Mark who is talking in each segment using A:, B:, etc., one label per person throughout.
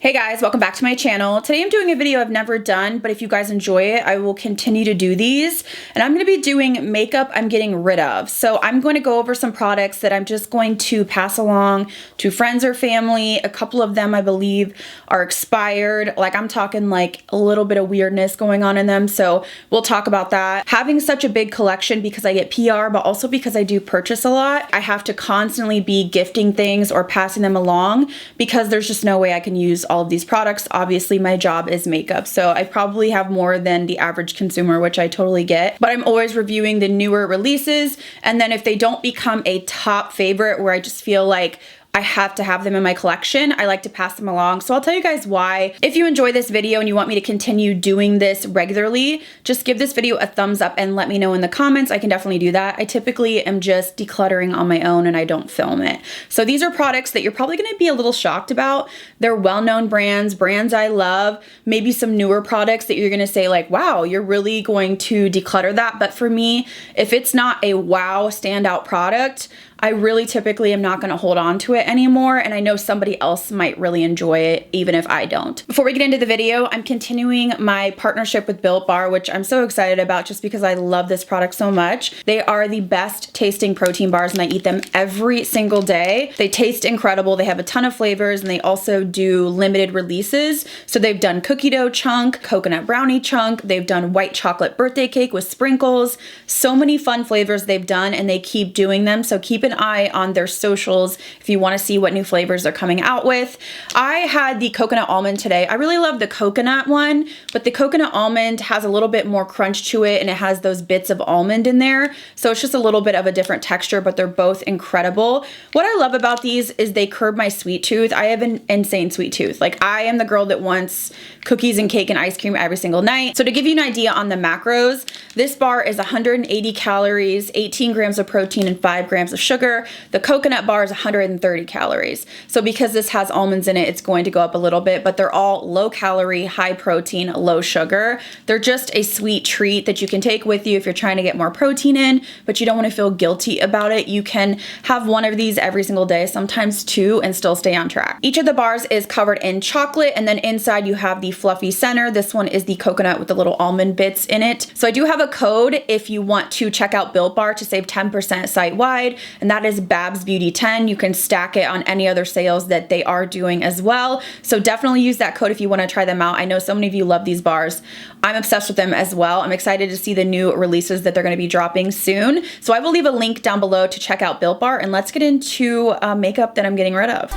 A: Hey guys, welcome back to my channel. Today I'm doing a video I've never done, but if you guys enjoy it, I will continue to do these. And I'm going to be doing makeup I'm getting rid of. So I'm going to go over some products that I'm just going to pass along to friends or family. A couple of them I believe are expired. Like I'm talking like a little bit of weirdness going on in them. So we'll talk about that. Having such a big collection because I get PR, but also because I do purchase a lot, I have to constantly be gifting things or passing them along because there's just no way I can use all of these products. Obviously my job is makeup, so I probably have more than the average consumer, which I totally get, but I'm always reviewing the newer releases, and then if they don't become a top favorite where I just feel like I have to have them in my collection, I like to pass them along. So I'll tell you guys why. If you enjoy this video and you want me to continue doing this regularly, just give this video a thumbs up and let me know in the comments. I can definitely do that. I typically am just decluttering on my own and I don't film it. So these are products that you're probably going to be a little shocked about. They're well-known brands I love, maybe some newer products that you're going to say like, wow, you're really going to declutter that. But for me, if it's not a wow standout product, I really typically am not going to hold on to it anymore, and I know somebody else might really enjoy it even if I don't. Before we get into the video, I'm continuing my partnership with Built Bar, which I'm so excited about just because I love this product so much. They are the best tasting protein bars and I eat them every single day. They taste incredible. They have a ton of flavors and they also do limited releases. So they've done cookie dough chunk, coconut brownie chunk, they've done white chocolate birthday cake with sprinkles. So many fun flavors they've done and they keep doing them. So keep an eye on their socials if you want to see what new flavors they're coming out with. I had the coconut almond today. I really love the coconut one, but the coconut almond has a little bit more crunch to it and it has those bits of almond in there. So it's just a little bit of a different texture, but they're both incredible. What I love about these is they curb my sweet tooth. I have an insane sweet tooth. Like I am the girl that wants cookies and cake and ice cream every single night. So to give you an idea on the macros, this bar is 180 calories, 18 grams of protein and 5 grams of sugar. The coconut bar is 130 calories. So because this has almonds in it, it's going to go up a little bit, but they're all low calorie, high protein, low sugar. They're just a sweet treat that you can take with you if you're trying to get more protein in, but you don't want to feel guilty about it. You can have one of these every single day, sometimes two, and still stay on track. Each of the bars is covered in chocolate, and then inside you have the fluffy center. This one is the coconut with the little almond bits in it. So I do have a code if you want to check out Built Bar to save 10% site-wide, and that is Babs Beauty 10. You can stack it on any other sales that they are doing as well. So definitely use that code if you want to try them out. I know so many of you love these bars. I'm obsessed with them as well. I'm excited to see the new releases that they're going to be dropping soon. So I will leave a link down below to check out Built Bar, and let's get into makeup that I'm getting rid of.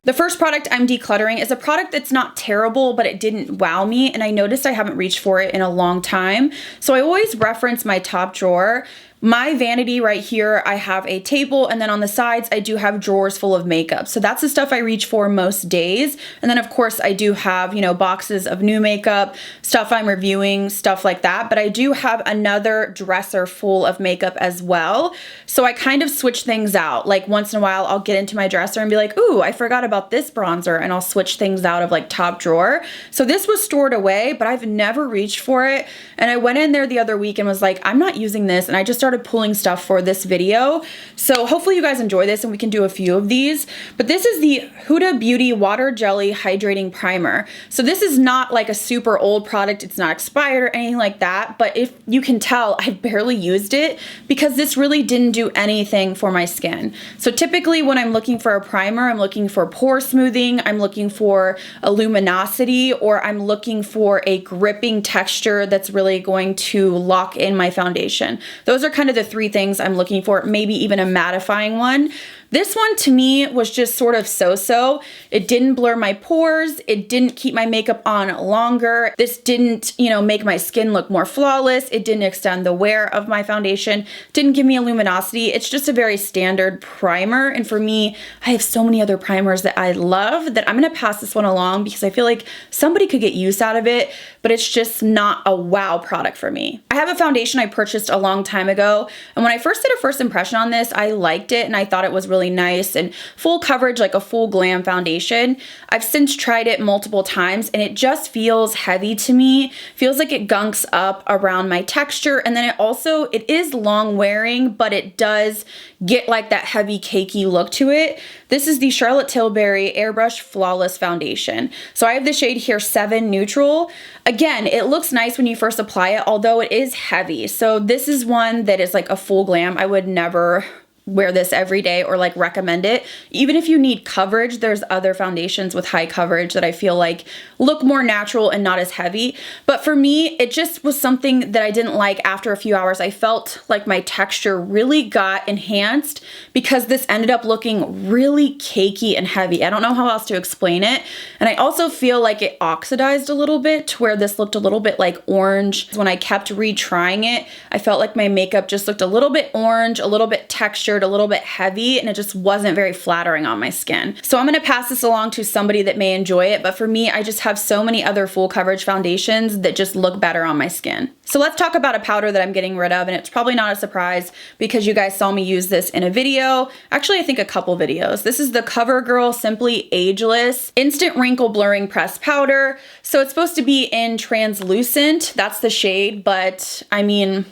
A: The first product I'm decluttering is a product that's not terrible, but it didn't wow me, and I noticed I haven't reached for it in a long time. So I always reference my top drawer. My vanity right here, I have a table, and then on the sides, I do have drawers full of makeup. So that's the stuff I reach for most days. And then of course I do have, you know, boxes of new makeup, stuff I'm reviewing, stuff like that. But I do have another dresser full of makeup as well. So I kind of switch things out. Like once in a while, I'll get into my dresser and be like, ooh, I forgot about this bronzer, and I'll switch things out of like top drawer. So this was stored away, but I've never reached for it. And I went in there the other week and was like, I'm not using this. And I just started pulling stuff for this video. So hopefully you guys enjoy this and we can do a few of these. But this is the Huda Beauty Water Jelly Hydrating Primer. So this is not like a super old product. It's not expired or anything like that. But if you can tell, I barely used it because this really didn't do anything for my skin. So typically when I'm looking for a primer, I'm looking for pore smoothing, I'm looking for a luminosity, or I'm looking for a gripping texture that's really going to lock in my foundation. Those are kind of the three things I'm looking for, maybe even a mattifying one. This one to me was just sort of so-so. It didn't blur my pores. It didn't keep my makeup on longer. This didn't, you know, make my skin look more flawless. It didn't extend the wear of my foundation. Didn't give me a luminosity. It's just a very standard primer. And for me, I have so many other primers that I love that I'm going to pass this one along because I feel like somebody could get use out of it, but it's just not a wow product for me. I have a foundation I purchased a long time ago. And when I first did a first impression on this, I liked it and I thought it was really really nice and full coverage, like a full glam foundation. I've since tried it multiple times and it just feels heavy to me. Feels like it gunks up around my texture, and then it is long wearing, but it does get like that heavy cakey look to it. This is the Charlotte Tilbury Airbrush Flawless Foundation. So I have the shade here 7 Neutral. Again, it looks nice when you first apply it, although it is heavy. So this is one that is like a full glam. I would never wear this every day or like recommend it. Even if you need coverage, there's other foundations with high coverage that I feel like look more natural and not as heavy. But for me, it just was something that I didn't like after a few hours. I felt like my texture really got enhanced because this ended up looking really cakey and heavy. I don't know how else to explain it. And I also feel like it oxidized a little bit to where this looked a little bit like orange. When I kept retrying it, I felt like my makeup just looked a little bit orange, a little bit textured, a little bit heavy, and it just wasn't very flattering on my skin. So I'm gonna pass this along to somebody that may enjoy it, but for me, I just have so many other full coverage foundations that just look better on my skin. So let's talk about a powder that I'm getting rid of, and it's probably not a surprise because you guys saw me use this in a video. Actually, I think a couple videos. This is the CoverGirl Simply Ageless Instant Wrinkle Blurring Pressed Powder. So it's supposed to be in translucent, that's the shade, but I mean,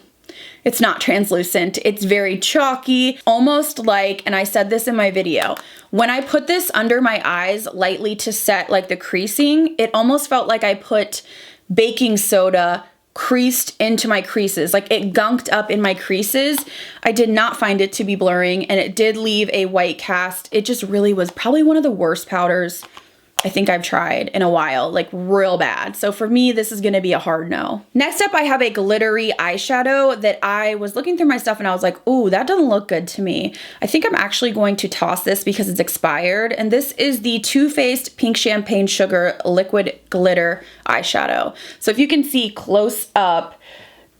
A: it's not translucent. It's very chalky, almost like, and I said this in my video, when I put this under my eyes lightly to set like the creasing, it almost felt like I put baking soda creased into my creases. Like it gunked up in my creases. I did not find it to be blurring, and it did leave a white cast. It just really was probably one of the worst powders I think I've tried in a while, like real bad. So for me, this is gonna be a hard no. Next up, I have a glittery eyeshadow that I was looking through my stuff and I was like, ooh, that doesn't look good to me. I think I'm actually going to toss this because it's expired. And this is the Too Faced Pink Champagne Sugar Liquid Glitter Eyeshadow. So if you can see close up,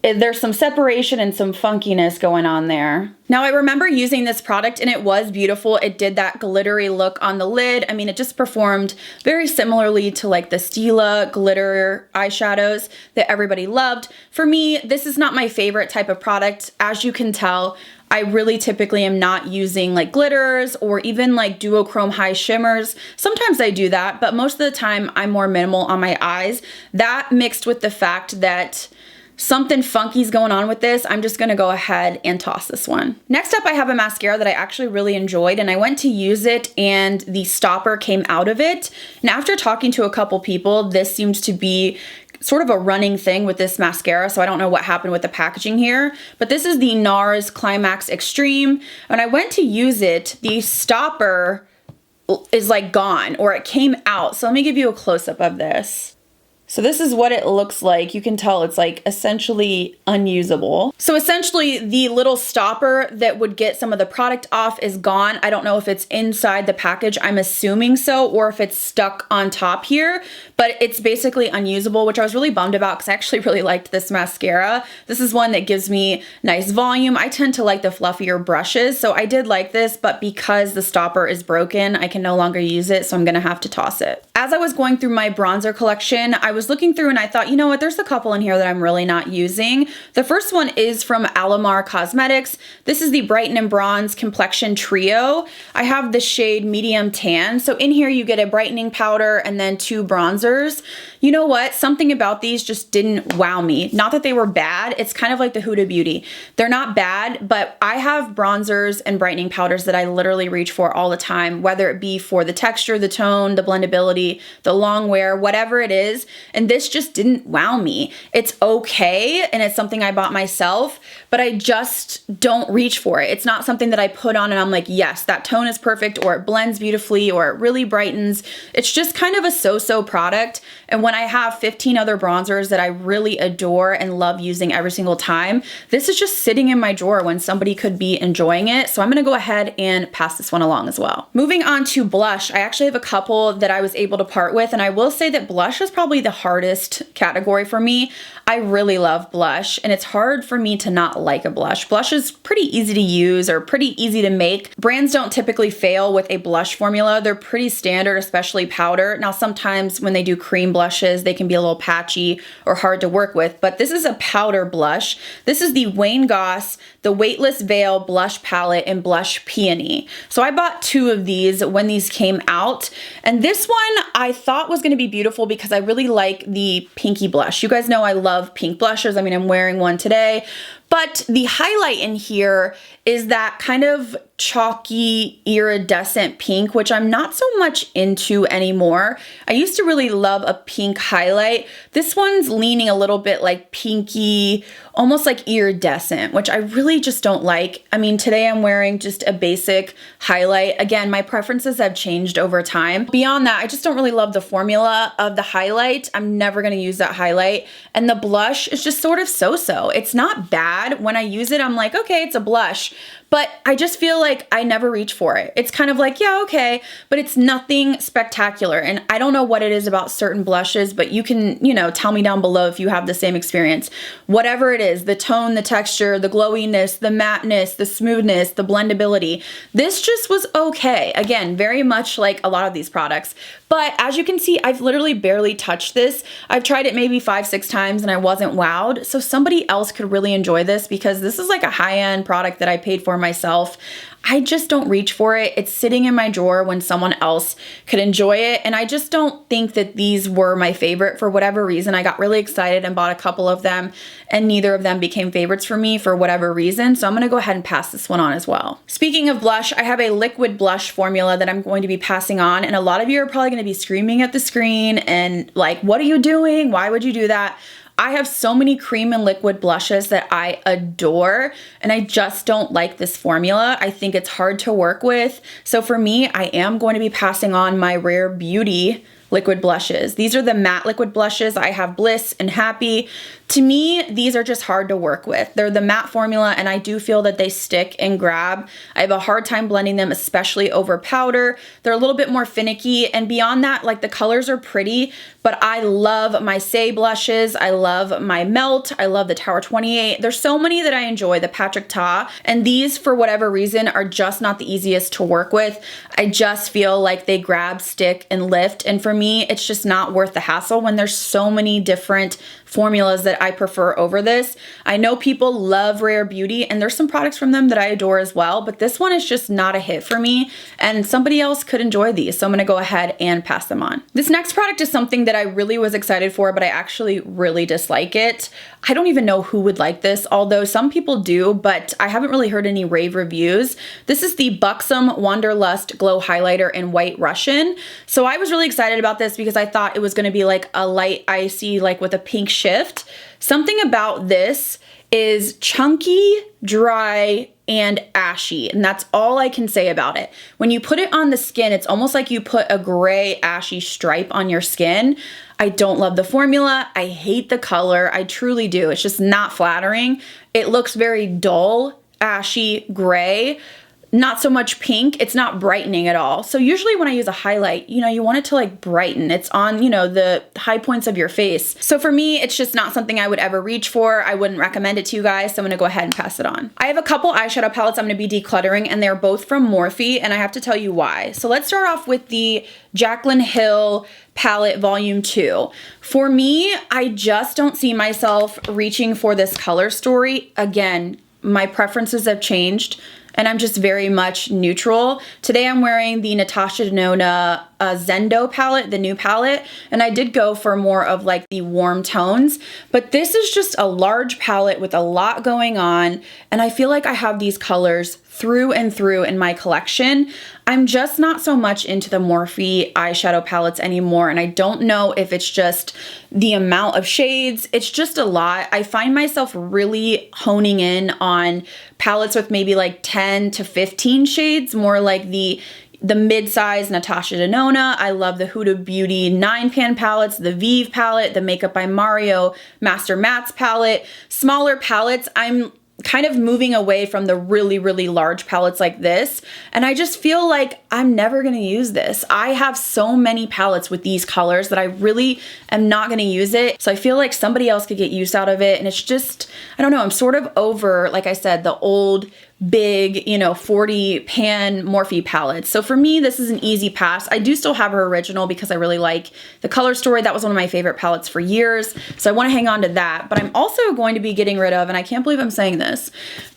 A: there's some separation and some funkiness going on there. Now I remember using this product and it was beautiful. It did that glittery look on the lid. I mean, it just performed very similarly to like the Stila glitter eyeshadows that everybody loved. For me, this is not my favorite type of product. As you can tell, I really typically am not using like glitters or even like duochrome high shimmers. Sometimes I do that, but most of the time I'm more minimal on my eyes. That mixed with the fact that something funky is going on with this, I'm just gonna go ahead and toss this one. Next up, I have a mascara that I actually really enjoyed, and I went to use it and the stopper came out of it. And after talking to a couple people, this seems to be sort of a running thing with this mascara, so I don't know what happened with the packaging here, but this is the NARS Climax Extreme. When I went to use it, the stopper is like gone, or it came out. So let me give you a close-up of this. So this is what it looks like. You can tell it's like essentially unusable. So essentially the little stopper that would get some of the product off is gone. I don't know if it's inside the package. I'm assuming so, or if it's stuck on top here, but it's basically unusable, which I was really bummed about because I actually really liked this mascara. This is one that gives me nice volume. I tend to like the fluffier brushes, so I did like this, but because the stopper is broken, I can no longer use it, so I'm gonna have to toss it. As I was going through my bronzer collection, I was looking through and I thought, you know what, there's a couple in here that I'm really not using. The first one is from Alamar Cosmetics. This is the Brighten and Bronze Complexion Trio. I have the shade Medium Tan. So in here you get a brightening powder and then 2 bronzers. You know what, something about these just didn't wow me. Not that they were bad, it's kind of like the Huda Beauty. They're not bad, but I have bronzers and brightening powders that I literally reach for all the time, whether it be for the texture, the tone, the blendability, the long wear, whatever it is. And this just didn't wow me. It's okay, and it's something I bought myself, but I just don't reach for it. It's not something that I put on and I'm like, yes, that tone is perfect, or it blends beautifully, or it really brightens. It's just kind of a so-so product. And when I have 15 other bronzers that I really adore and love using every single time, this is just sitting in my drawer when somebody could be enjoying it. So I'm gonna go ahead and pass this one along as well. Moving on to blush, I actually have a couple that I was able able to part with. And I will say that blush is probably the hardest category for me. I really love blush, and it's hard for me to not like a blush. Blush is pretty easy to use or pretty easy to make. Brands don't typically fail with a blush formula. They're pretty standard, especially powder. Now, sometimes when they do cream blushes, they can be a little patchy or hard to work with, but this is a powder blush. This is the Wayne Goss, the Weightless Veil Blush Palette in Blush Peony. So I bought 2 of these when these came out, and this one I thought was gonna be beautiful because I really like the pinky blush. You guys know I love pink blushes. I mean, I'm wearing one today, but the highlight in here is that kind of chalky iridescent pink, which I'm not so much into anymore. I used to really love a pink highlight. This one's leaning a little bit like pinky, almost like iridescent, which I really just don't like. I mean, today I'm wearing just a basic highlight. Again, my preferences have changed over time. Beyond that, I just don't really love the formula of the highlight. I'm never gonna use that highlight. And the blush is just sort of so-so. It's not bad. When I use it, I'm like, okay, it's a blush. But I just feel like I never reach for it. It's kind of like, yeah, okay, but it's nothing spectacular. And I don't know what it is about certain blushes, but you can, tell me down below if you have the same experience. Whatever it is, the tone, the texture, the glowiness, the matteness, the smoothness, the blendability, this just was okay. Again, very much like a lot of these products. But as you can see, I've literally barely touched this. I've tried it maybe 5-6 times and I wasn't wowed. So somebody else could really enjoy this because this is like a high-end product that I paid for myself. I just don't reach for it. It's sitting in my drawer when someone else could enjoy it. And I just don't think that these were my favorite for whatever reason. I got really excited and bought a couple of them, and neither of them became favorites for me for whatever reason. So I'm gonna go ahead and pass this one on as well. Speaking of blush, I have a liquid blush formula that I'm going to be passing on. And a lot of you are probably gonna be screaming at the screen and like, what are you doing? Why would you do that? I have so many cream and liquid blushes that I adore, and I just don't like this formula. I think it's hard to work with. So for me, I am going to be passing on my Rare Beauty liquid blushes. These are the matte liquid blushes. I have Bliss and Happy. To me, these are just hard to work with. They're the matte formula, and I do feel that they stick and grab. I have a hard time blending them, especially over powder. They're a little bit more finicky, and beyond that, like the colors are pretty, but I love my Say blushes. I love my Melt. I love the Tower 28. There's so many that I enjoy, the Patrick Ta, and these, for whatever reason, are just not the easiest to work with. I just feel like they grab, stick, and lift, and for me, it's just not worth the hassle when there's so many different formulas that I prefer over this. I know people love Rare Beauty, and there's some products from them that I adore as well, but this one is just not a hit for me, and somebody else could enjoy these, so I'm gonna go ahead and pass them on. This next product is something that I really was excited for, but I actually really dislike it. I don't even know who would like this, although some people do, but I haven't really heard any rave reviews. This is the Buxom Wonderlust Glow Highlighter in White Russian. So I was really excited about this because I thought it was gonna be like a light icy, like with a pink shift. Something about this is chunky, dry, and ashy, and that's all I can say about it. When you put it on the skin, it's almost like you put a gray ashy stripe on your skin. I don't love the formula. I hate the color. I truly do. It's just not flattering. It looks very dull, ashy, gray. Not so much pink. It's not brightening at all. So usually when I use a highlight, you want it to like brighten. It's on, the high points of your face. So for me, it's just not something I would ever reach for. I wouldn't recommend it to you guys. So I'm gonna go ahead and pass it on. I have a couple eyeshadow palettes I'm gonna be decluttering, and they're both from Morphe, and I have to tell you why. So let's start off with the Jaclyn Hill palette volume 2. For me, I just don't see myself reaching for this color story. Again, my preferences have changed, and I'm just very much neutral. Today I'm wearing the Natasha Denona Zendo palette, the new palette, and I did go for more of like the warm tones, but this is just a large palette with a lot going on, and I feel like I have these colors through and through in my collection. I'm just not so much into the Morphe eyeshadow palettes anymore, and I don't know if it's just the amount of shades. It's just a lot. I find myself really honing in on palettes with maybe like 10 to 15 shades, more like the mid-size Natasha Denona. I love the Huda Beauty 9-pan palettes, the Vive palette, the Makeup by Mario Master Mattes palette. Smaller palettes, I'm kind of moving away from the really, really large palettes like this. And I just feel like I'm never going to use this. I have so many palettes with these colors that I really am not going to use it. So I feel like somebody else could get use out of it. And it's just, I don't know, I'm sort of over, like I said, the old big, you know, 40 pan Morphe palettes. So for me, this is an easy pass. I do still have her original because I really like the color story. That was one of my favorite palettes for years. So I want to hang on to that, but I'm also going to be getting rid of, and I can't believe I'm saying this,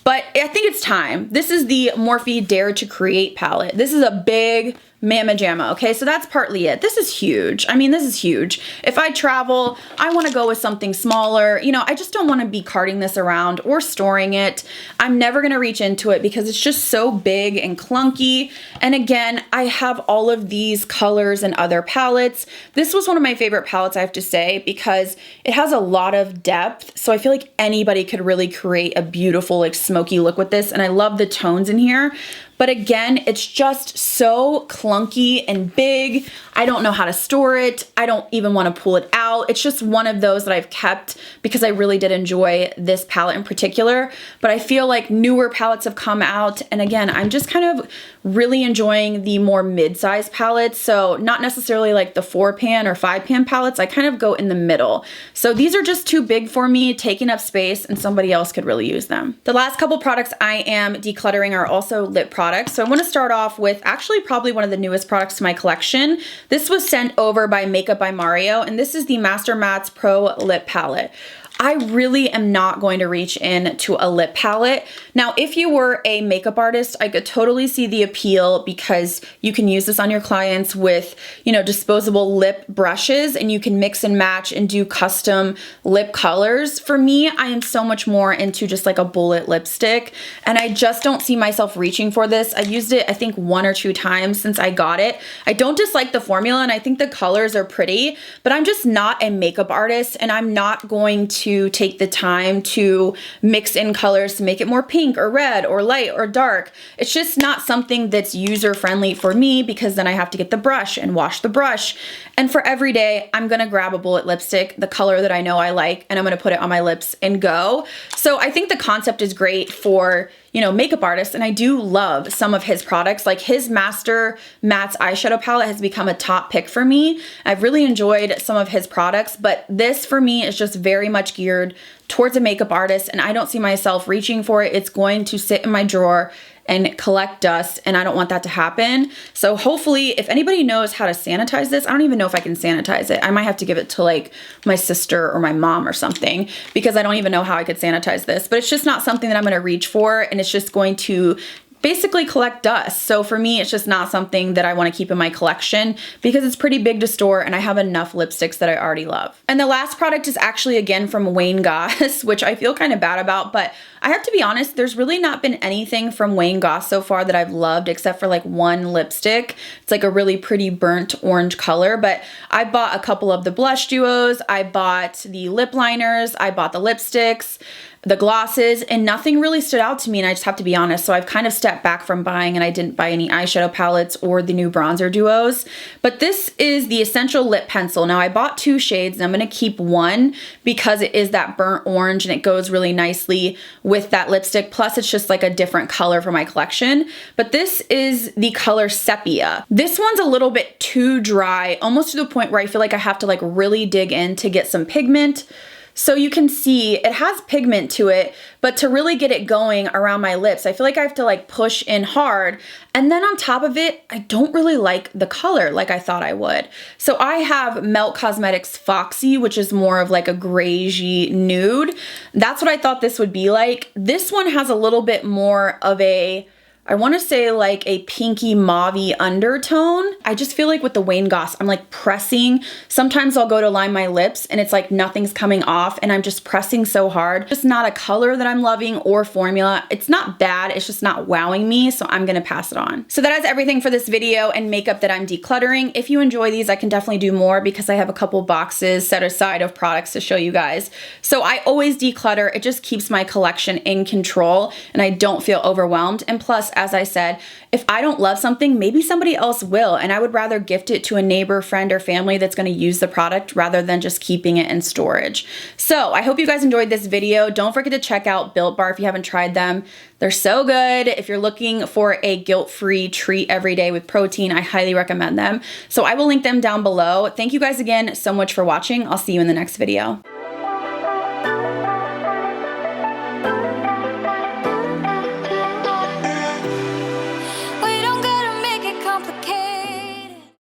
A: but I think it's time. This is the Morphe Dare to Create palette. This is a big mamma jamma, okay? So that's partly it. This is huge. I mean, this is huge. If I travel, I want to go with something smaller. You know, I just don't want to be carting this around or storing it. I'm never going to reach into it because it's just so big and clunky. And again, I have all of these colors and other palettes. This was one of my favorite palettes, I have to say, because it has a lot of depth. So I feel like anybody could really create a beautiful, like, smoky look with this. And I love the tones in here. But again, it's just so clunky and big. I don't know how to store it. I don't even want to pull it out. It's just one of those that I've kept because I really did enjoy this palette in particular. But I feel like newer palettes have come out. And again, I'm just kind of really enjoying the more mid-size palettes. So not necessarily like the 4-pan or 5-pan palettes. I kind of go in the middle. So these are just too big for me, taking up space, and somebody else could really use them. The last couple products I am decluttering are also lip products. So I want to start off with actually probably one of the newest products to my collection. This was sent over by Makeup by Mario, and this is the Master Mattes Pro Lip Palette. I really am not going to reach into a lip palette. Now, if you were a makeup artist, I could totally see the appeal because you can use this on your clients with, you know, disposable lip brushes, and you can mix and match and do custom lip colors. For me, I am so much more into just like a bullet lipstick, and I just don't see myself reaching for this. I used it, I think, 1 or 2 times since I got it. I don't dislike the formula, and I think the colors are pretty, but I'm just not a makeup artist, and I'm not going to take the time to mix in colors to make it more pink or red or light or dark. It's just not something that's user friendly for me because then I have to get the brush and wash the brush. And for every day, I'm gonna grab a bullet lipstick, the color that I know I like, and I'm gonna put it on my lips and go. So I think the concept is great for, you know, makeup artists, and I do love some of his products. Like his Master Mattes eyeshadow palette has become a top pick for me. I've really enjoyed some of his products, but this for me is just very much geared towards a makeup artist, and I don't see myself reaching for it. It's going to sit in my drawer and collect dust, and I don't want that to happen. So hopefully, if anybody knows how to sanitize this, I don't even know if I can sanitize it. I might have to give it to like my sister or my mom or something because I don't even know how I could sanitize this, but it's just not something that I'm gonna reach for, and it's just going to basically collect dust. So for me, it's just not something that I want to keep in my collection because it's pretty big to store, and I have enough lipsticks that I already love. And the last product is actually again from Wayne Goss, which I feel kind of bad about, but I have to be honest, there's really not been anything from Wayne Goss so far that I've loved except for like one lipstick. It's like a really pretty burnt orange color, but I bought a couple of the blush duos, I bought the lip liners, I bought the lipsticks, the glosses, and nothing really stood out to me, and I just have to be honest. So I've kind of stepped back from buying, and I didn't buy any eyeshadow palettes or the new bronzer duos. But this is the Essential Lip Pencil. Now I bought 2 shades, and I'm gonna keep one because it is that burnt orange and it goes really nicely with that lipstick. Plus it's just like a different color for my collection. But this is the color Sepia. This one's a little bit too dry, almost to the point where I feel like I have to like really dig in to get some pigment. So you can see it has pigment to it, but to really get it going around my lips, I feel like I have to like push in hard. And then on top of it, I don't really like the color like I thought I would. So I have Melt Cosmetics Foxy, which is more of like a grayy nude. That's what I thought this would be like. This one has a little bit more of a, I want to say like a pinky mauve-y undertone. I just feel like with the Wayne Goss, I'm like pressing. Sometimes I'll go to line my lips and it's like nothing's coming off and I'm just pressing so hard. Just not a color that I'm loving or formula. It's not bad, it's just not wowing me, so I'm gonna pass it on. So that is everything for this video and makeup that I'm decluttering. If you enjoy these, I can definitely do more because I have a couple boxes set aside of products to show you guys. So I always declutter. It just keeps my collection in control and I don't feel overwhelmed. And plus, as I said, if I don't love something, maybe somebody else will, and I would rather gift it to a neighbor, friend, or family that's gonna use the product rather than just keeping it in storage. So I hope you guys enjoyed this video. Don't forget to check out Built Bar if you haven't tried them. They're so good. If you're looking for a guilt-free treat every day with protein, I highly recommend them. So I will link them down below. Thank you guys again so much for watching. I'll see you in the next video.